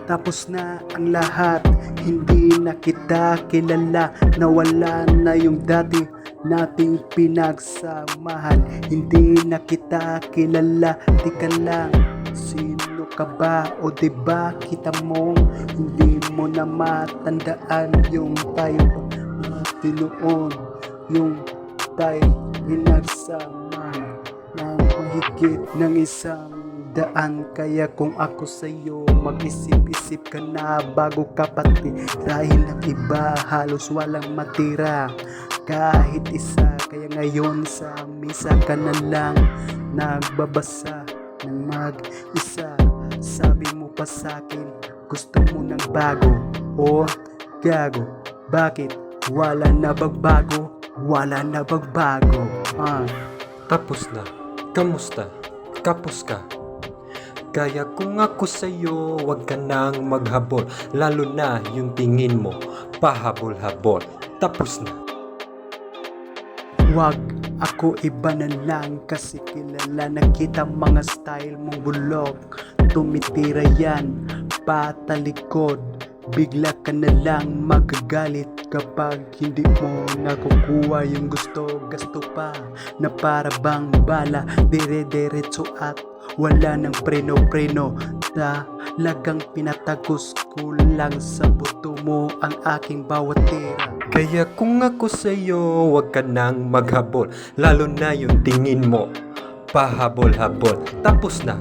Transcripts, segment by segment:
Tapos na ang lahat, hindi na kita kilala. Nawala na yung dati nating pinagsamahan. Hindi na kita kilala, di ka lang. Sino ka ba? O diba kita mo? Hindi mo na matandaan yung tayo noon. Yung tayo pinagsamahan ng mahigit ng isang daan. Kaya kung ako sa'yo, mag-isip-isip ka na bago ka pati. Dahil ang iba halos walang matira, kahit isa. Kaya ngayon sa misa ka na lang nagbabasa ng mag-isa. Sabi mo pa sa'kin, gusto mo ng bago. O gago, bakit wala na bagbago? Wala na bagbago. Tapos na, kamusta? Kapos ka? Kaya kung ako sa'yo, wag ka nang maghabol. Lalo na yung tingin mo, pahabol-habol. Tapos na. Wag ako iba na lang, kasi kilala na kita. Mga style mong bulok, tumitira yan patalikod. Bigla ka na lang magagalit kapag hindi mo nakukuha yung gusto. Gasto pa na para bang bala, dire-diretso at wala ng preno-preno. Talagang pinatagos ko lang sa buto mo ang aking bawat tira. Kaya kung ako sa'yo, wag ka nang maghabol. Lalo na yung tingin mo, pahabol-habol. Tapos na.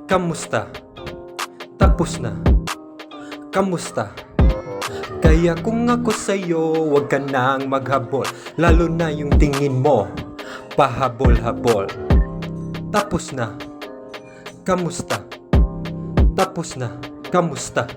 Kamusta? Tapos na. Kamusta? Kaya kung ako sa'yo, wag ka nang maghabol. Lalo na yung tingin mo, pahabol-habol. Tapos na. Kamusta? Tapos na. Kamusta?